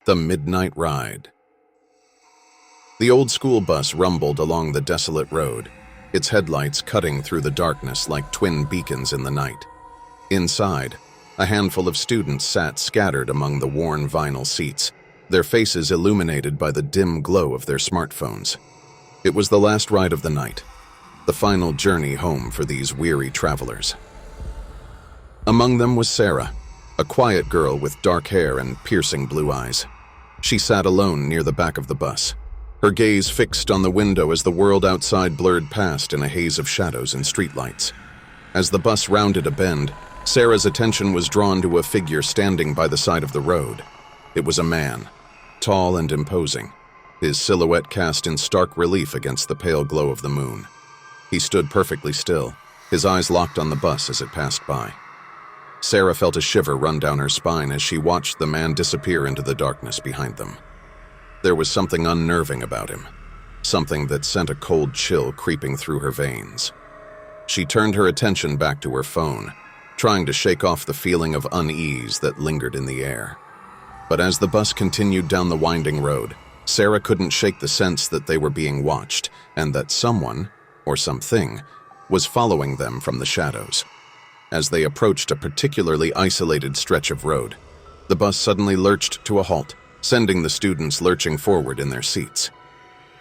The Midnight Ride. The old school bus rumbled along the desolate road, its headlights cutting through the darkness like twin beacons in the night. Inside, a handful of students sat scattered among the worn vinyl seats, their faces illuminated by the dim glow of their smartphones. It was the last ride of the night, the final journey home for these weary travelers. Among them was Sarah, a quiet girl with dark hair and piercing blue eyes. She sat alone near the back of the bus, her gaze fixed on the window as the world outside blurred past in a haze of shadows and streetlights. As the bus rounded a bend, Sarah's attention was drawn to a figure standing by the side of the road. It was a man, tall and imposing, his silhouette cast in stark relief against the pale glow of the moon. He stood perfectly still, his eyes locked on the bus as it passed by. Sarah felt a shiver run down her spine as she watched the man disappear into the darkness behind them. There was something unnerving about him, something that sent a cold chill creeping through her veins. She turned her attention back to her phone, trying to shake off the feeling of unease that lingered in the air. But as the bus continued down the winding road, Sarah couldn't shake the sense that they were being watched and that someone, or something, was following them from the shadows. As they approached a particularly isolated stretch of road, the bus suddenly lurched to a halt, sending the students lurching forward in their seats.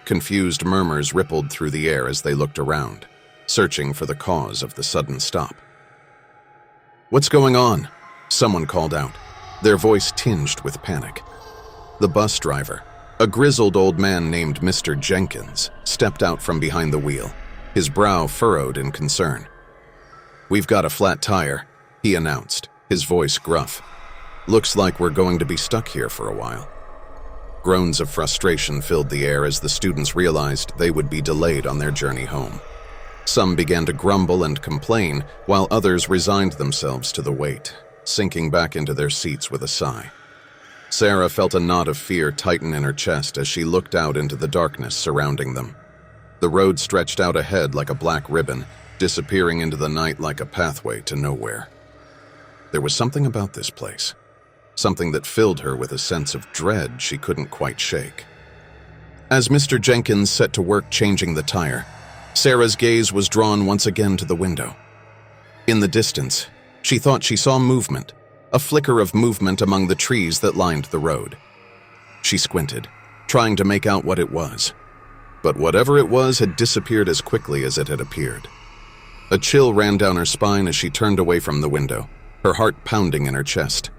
Confused murmurs rippled through the air as they looked around, searching for the cause of the sudden stop. "What's going on?" someone called out, their voice tinged with panic. The bus driver, a grizzled old man named Mr. Jenkins, stepped out from behind the wheel, his brow furrowed in concern. "We've got a flat tire," he announced, his voice gruff. "Looks like we're going to be stuck here for a while." Groans of frustration filled the air as the students realized they would be delayed on their journey home. Some began to grumble and complain, while others resigned themselves to the wait, sinking back into their seats with a sigh. Sarah felt a knot of fear tighten in her chest as she looked out into the darkness surrounding them. The road stretched out ahead like a black ribbon, disappearing into the night like a pathway to nowhere. There was something about this place, something that filled her with a sense of dread she couldn't quite shake. As Mr. Jenkins set to work changing the tire, Sarah's gaze was drawn once again to the window. In the distance, she thought she saw movement, a flicker of movement among the trees that lined the road. She squinted, trying to make out what it was. But whatever it was had disappeared as quickly as it had appeared. A chill ran down her spine as she turned away from the window, her heart pounding in her chest.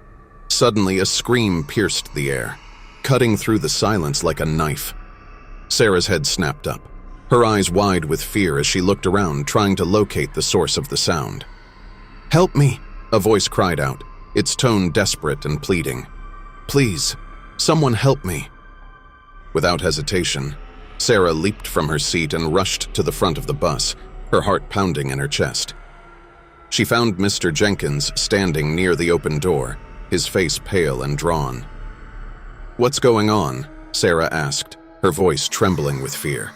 Suddenly, a scream pierced the air, cutting through the silence like a knife. Sarah's head snapped up, her eyes wide with fear as she looked around, trying to locate the source of the sound. "Help me!" a voice cried out, its tone desperate and pleading. "Please, someone help me!" Without hesitation, Sarah leaped from her seat and rushed to the front of the bus, her heart pounding in her chest. She found Mr. Jenkins standing near the open door, his face pale and drawn. "What's going on?" Sarah asked, her voice trembling with fear.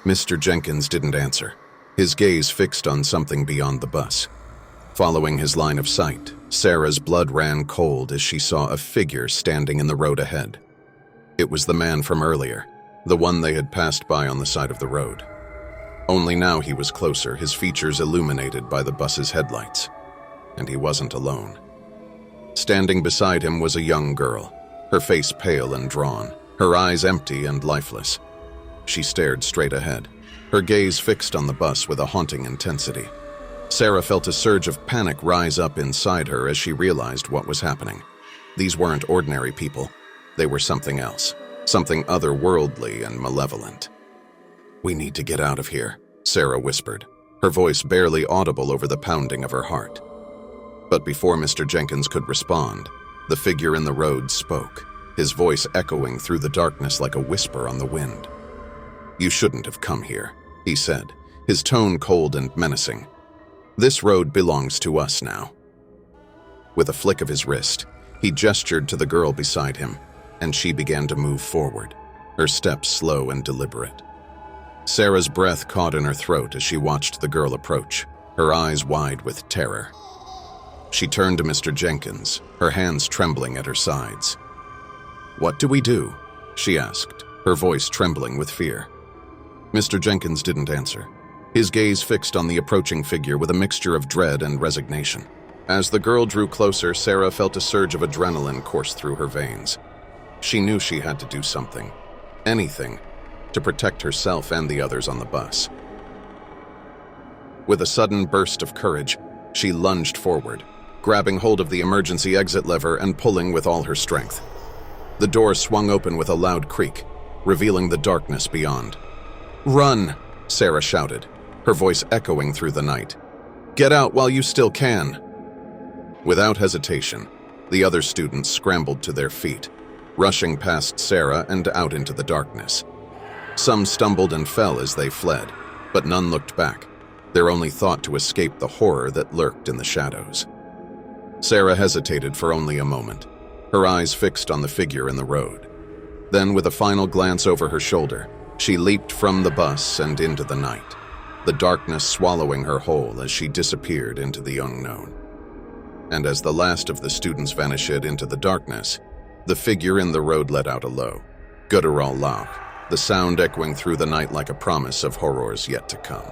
Mr. Jenkins didn't answer, his gaze fixed on something beyond the bus. Following his line of sight, Sarah's blood ran cold as she saw a figure standing in the road ahead. It was the man from earlier, the one they had passed by on the side of the road. Only now he was closer, his features illuminated by the bus's headlights. And he wasn't alone. Standing beside him was a young girl, her face pale and drawn, her eyes empty and lifeless. She stared straight ahead, her gaze fixed on the bus with a haunting intensity. Sarah felt a surge of panic rise up inside her as she realized what was happening. These weren't ordinary people. They were something else, something otherworldly and malevolent. "We need to get out of here," Sarah whispered, her voice barely audible over the pounding of her heart. But before Mr. Jenkins could respond, the figure in the road spoke, his voice echoing through the darkness like a whisper on the wind. "You shouldn't have come here," he said, his tone cold and menacing. "This road belongs to us now." With a flick of his wrist, he gestured to the girl beside him, and she began to move forward, her steps slow and deliberate. Sarah's breath caught in her throat as she watched the girl approach, her eyes wide with terror. She turned to Mr. Jenkins, her hands trembling at her sides. "What do we do?" she asked, her voice trembling with fear. Mr. Jenkins didn't answer, his gaze fixed on the approaching figure with a mixture of dread and resignation. As the girl drew closer, Sarah felt a surge of adrenaline course through her veins. She knew she had to do something, anything, to protect herself and the others on the bus. With a sudden burst of courage, she lunged forward, grabbing hold of the emergency exit lever and pulling with all her strength. The door swung open with a loud creak, revealing the darkness beyond. "Run!" Sarah shouted, her voice echoing through the night. "Get out while you still can!" Without hesitation, the other students scrambled to their feet, rushing past Sarah and out into the darkness. Some stumbled and fell as they fled, but none looked back, their only thought to escape the horror that lurked in the shadows. Sarah hesitated for only a moment, her eyes fixed on the figure in the road. Then, with a final glance over her shoulder, she leaped from the bus and into the night, the darkness swallowing her whole as she disappeared into the unknown. And as the last of the students vanished into the darkness, the figure in the road let out a low, guttural laugh, the sound echoing through the night like a promise of horrors yet to come.